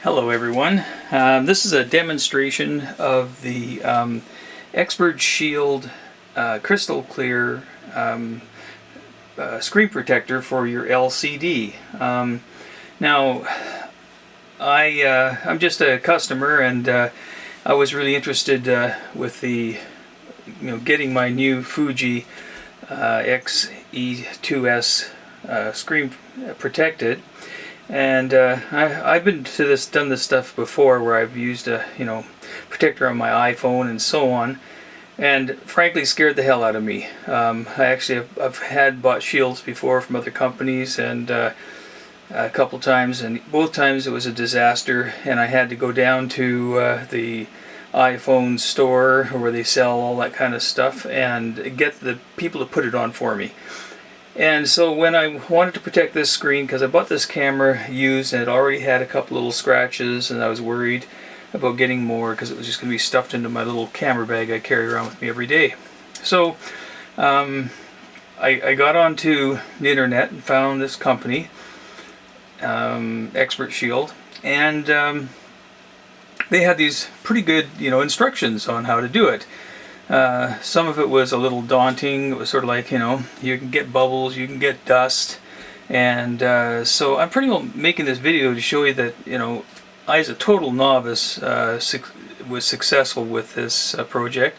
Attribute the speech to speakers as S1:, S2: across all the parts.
S1: Hello everyone. This is a demonstration of the Expert Shield crystal clear screen protector for your LCD. Now I'm just a customer, and I was really interested with the getting my new Fuji XE2S screen protected. And I've been to done this stuff before, where I've used a protector on my iPhone and so on, and frankly scared the hell out of me. I've bought shields before from other companies, and a couple times, and both times it was a disaster, and I had to go down to the iPhone store where they sell all that kind of stuff and get the people to put it on for me. And so when I wanted to protect this screen, because I bought this camera used and it already had a couple little scratches, and I was worried about getting more because it was just going to be stuffed into my little camera bag I carry around with me every day. So I got onto the internet and found this company, Expert Shield, and they had these pretty good instructions on how to do it. Some of it was a little daunting. It was sort of like, you can get bubbles, you can get dust, and so I'm pretty well making this video to show you that, I, as a total novice, was successful with this project.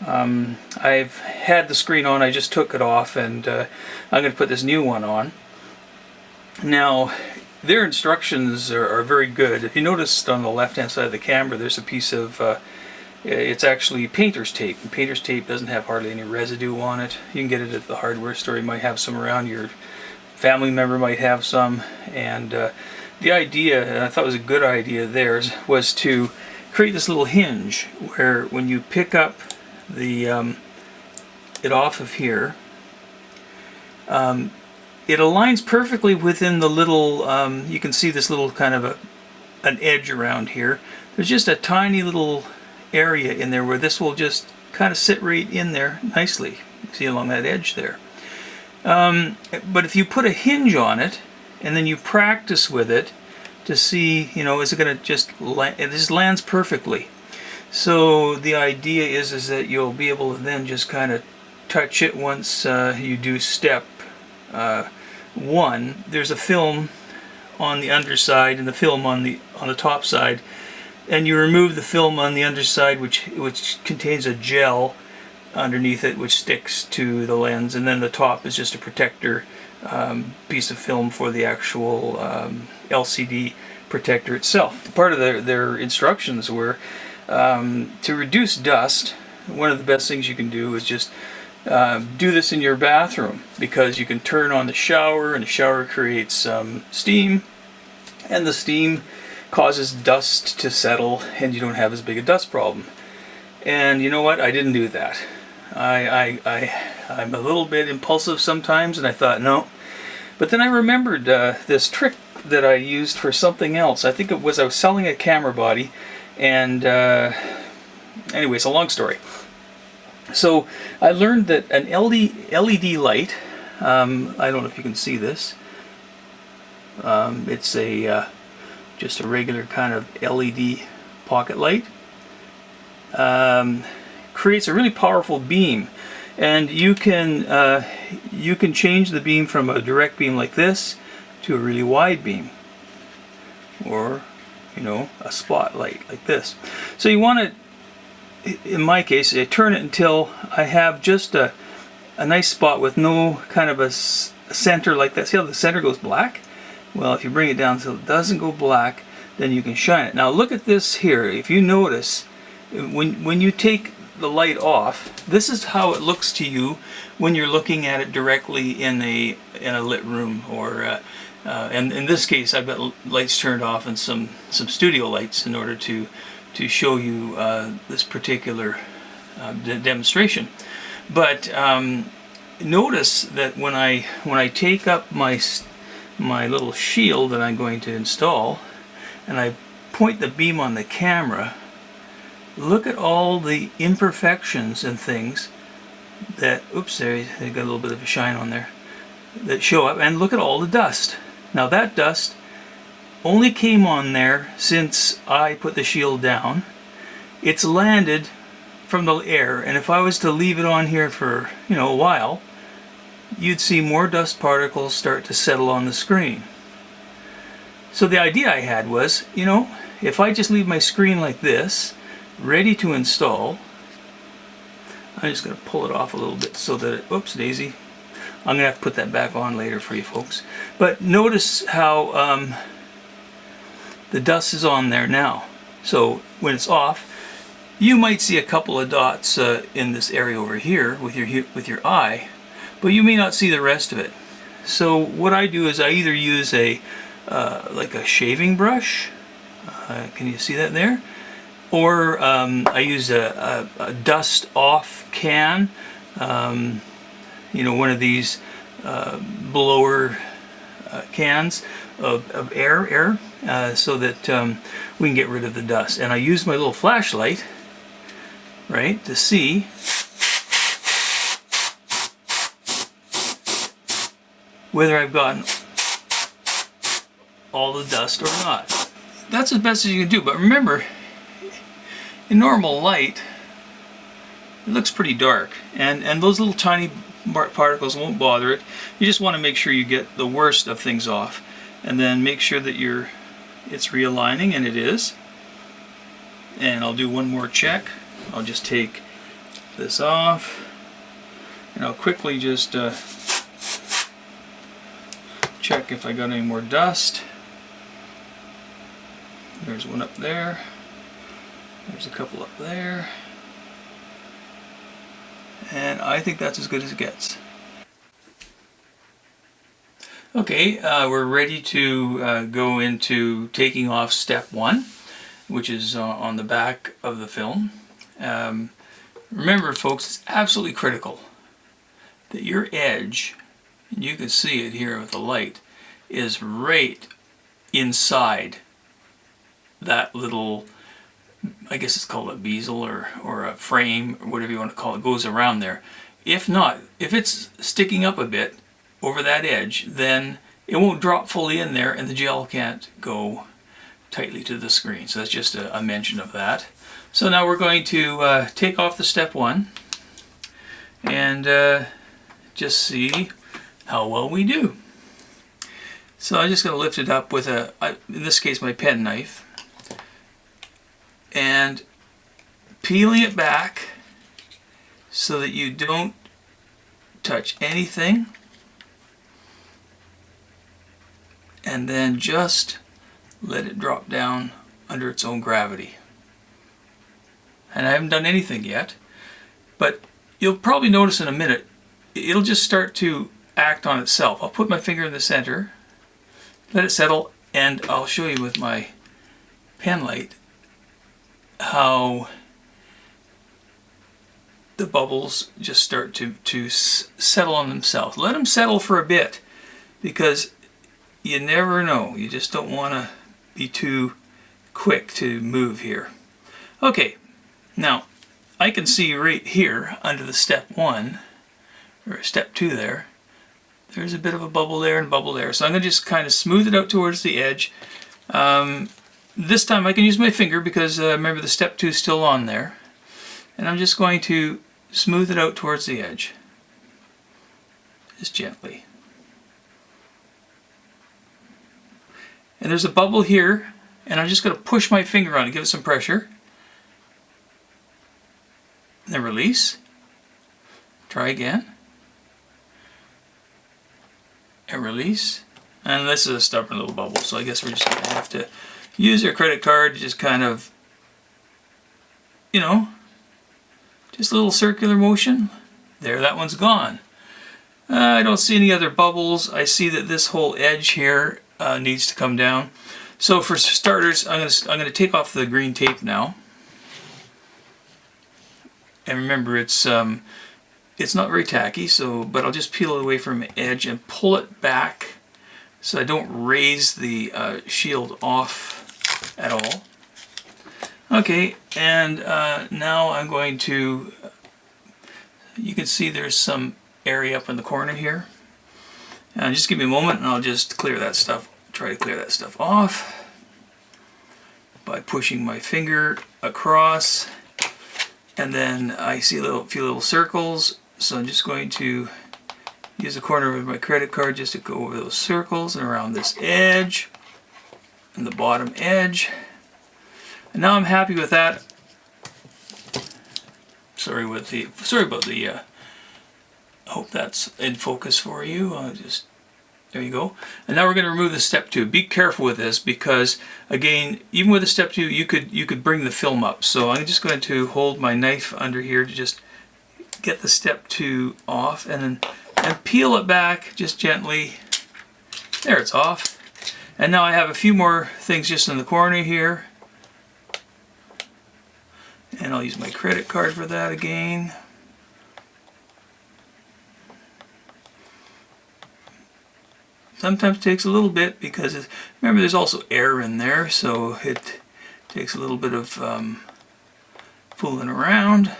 S1: I've had the screen on, I just took it off, and I'm going to put this new one on. Now, their instructions are very good. If you noticed on the left-hand side of the camera, there's a piece of it's actually painter's tape. And painter's tape doesn't have hardly any residue on it. You can get it at the hardware store. You might have some around. Your family member might have some. And the idea, and I thought it was a good idea of theirs, was to create this little hinge where when you pick up the it off of here, it aligns perfectly within the little, you can see this little kind of an edge around here. There's just a tiny little area in there where this will just kind of sit right in there nicely. You see along that edge there. But if you put a hinge on it and then you practice with it to see, is it going to just land? It just lands perfectly. So the idea is that you'll be able to then just kind of touch it once you do step one. There's a film on the underside and the film on the top side. And you remove the film on the underside, which contains a gel underneath it, which sticks to the lens, and then the top is just a protector piece of film for the actual LCD protector itself. Part of their instructions were to reduce dust. One of the best things you can do is just do this in your bathroom, because you can turn on the shower, and the shower creates steam, and the steam causes dust to settle, and you don't have as big a dust problem. And you know what? I didn't do that. I'm a little bit impulsive sometimes, and I thought, no. But then I remembered this trick that I used for something else. I think it was I was selling a camera body, and anyway, it's a long story. So I learned that an LED light, I don't know if you can see this, it's just a regular kind of LED pocket light, creates a really powerful beam, and you can change the beam from a direct beam like this to a really wide beam, or a spotlight like this. So you want to, in my case, I turn it until I have just a nice spot with no kind of a center like that. See how the center goes black? Well, if you bring it down so it doesn't go black, then you can shine it. Now look at this here. If you notice, when you take the light off, this is how it looks to you when you're looking at it directly in a lit room, or and in this case I've got lights turned off and some studio lights in order to show you this particular demonstration. But notice that when I take up my little shield that I'm going to install, and I point the beam on the camera, look at all the imperfections and things that, oops, they got a little bit of a shine on there, that show up, and look at all the dust. Now that dust only came on there since I put the shield down. It's landed from the air, and if I was to leave it on here for, a while, you'd see more dust particles start to settle on the screen. So the idea I had was, if I just leave my screen like this, ready to install, I'm just going to pull it off a little bit so that it, oops, daisy. I'm going to have to put that back on later for you folks. But notice how the dust is on there now. So when it's off, you might see a couple of dots in this area over here with your eye, but you may not see the rest of it. So what I do is I either use like a shaving brush, can you see that there? Or I use a dust off can, one of these blower cans of air, so that we can get rid of the dust. And I use my little flashlight, right, to see whether I've gotten all the dust or not. That's as best as you can do, but remember, in normal light, it looks pretty dark, and those little tiny particles won't bother it. You just want to make sure you get the worst of things off, and then make sure that it's realigning, and it is. And I'll do one more check. I'll just take this off, and I'll quickly just check if I got any more dust. There's one up there. There's a couple up there. And I think that's as good as it gets. Okay, we're ready to go into taking off step 1, which is on the back of the film. Remember, folks, it's absolutely critical that your edge, and you can see it here with the light, is right inside that little, I guess it's called a bezel or a frame or whatever you want to call it, goes around there. If not, if it's sticking up a bit over that edge, then it won't drop fully in there and the gel can't go tightly to the screen. So that's just a mention of that. So now we're going to take off the step 1 and just see how well we do. So I'm just going to lift it up with in this case, my pen knife, and peeling it back so that you don't touch anything, and then just let it drop down under its own gravity. And I haven't done anything yet, but you'll probably notice in a minute it'll just start to act on itself. I'll put my finger in the center, let it settle, and I'll show you with my pen light how the bubbles just start to settle on themselves. Let them settle for a bit, because you never know. You just don't want to be too quick to move here. Okay, now I can see right here under the step 1 or step 2 there's a bit of a bubble there and a bubble there. So I'm going to just kind of smooth it out towards the edge. This time I can use my finger because remember the step 2 is still on there. And I'm just going to smooth it out towards the edge. Just gently. And there's a bubble here, and I'm just going to push my finger on it, give it some pressure. And then release. Try again. And release. And this is a stubborn little bubble, so I guess we're just going to have to use your credit card to just kind of, just a little circular motion. There, that one's gone. I don't see any other bubbles. I see that this whole edge here needs to come down. So for starters, I'm going to take off the green tape now. And remember, it's not very tacky, but I'll just peel it away from the edge and pull it back so I don't raise the shield off at all. Okay, and now I'm going to, you can see there's some area up in the corner here. Just give me a moment and I'll just clear that stuff, try to clear that stuff off by pushing my finger across, and then I see a few little circles, so I'm just going to use the corner of my credit card just to go over those circles and around this edge and the bottom edge. And now I'm happy with that. Sorry about the I hope that's in focus for you. There you go. And now we're going to remove the step 2. Be careful with this because, again, even with the step 2, you could bring the film up. So I'm just going to hold my knife under here to just get the step 2 off, and peel it back just gently. There, it's off. And now I have a few more things just in the corner here. And I'll use my credit card for that again. Sometimes it takes a little bit because, remember, there's also air in there, so it takes a little bit of fooling around.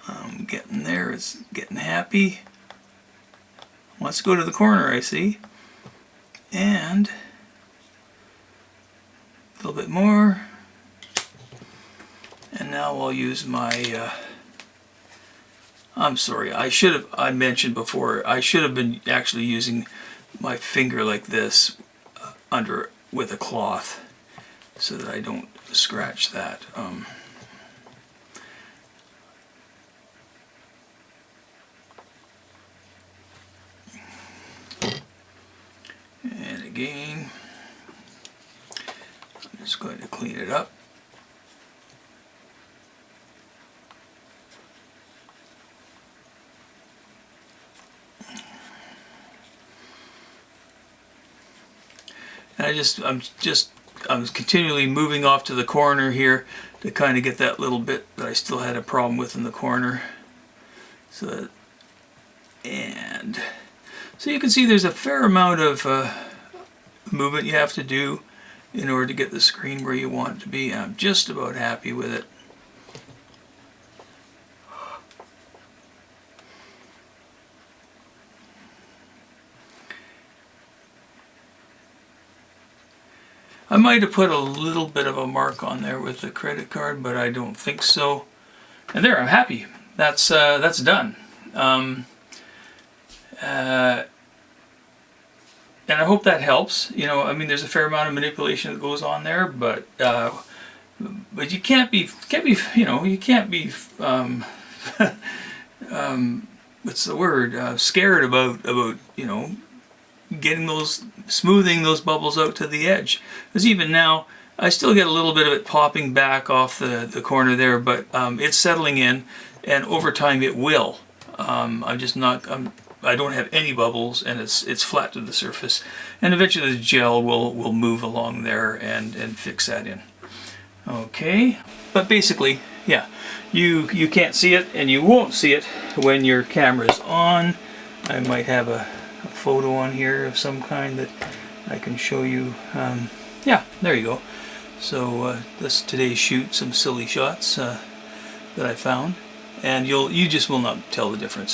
S1: I'm getting there, it's getting happy. Let's go to the corner, I see. And a little bit more. And now I'll use my I'm sorry, I mentioned before, I should have been actually using my finger like this under with a cloth so that I don't scratch that. And again, I'm just going to clean it up. And I'm continually moving off to the corner here to kind of get that little bit that I still had a problem with in the corner. So you can see there's a fair amount of movement you have to do in order to get the screen where you want it to be. I'm just about happy with it. I might have put a little bit of a mark on there with the credit card, but I don't think so. And there, I'm happy. That's done. And I hope that helps. You know, I mean, there's a fair amount of manipulation that goes on there, but you can't be what's the word? Scared about smoothing those bubbles out to the edge. Because even now, I still get a little bit of it popping back off the corner there, but it's settling in, and over time it will. I don't have any bubbles, and it's flat to the surface, and eventually the gel will move along there and fix that in. Okay, but basically, yeah, you can't see it, and you won't see it when your camera's on. I might have a photo on here of some kind that I can show you. Yeah, there you go. So this today's shoot, some silly shots that I found, and you just will not tell the difference.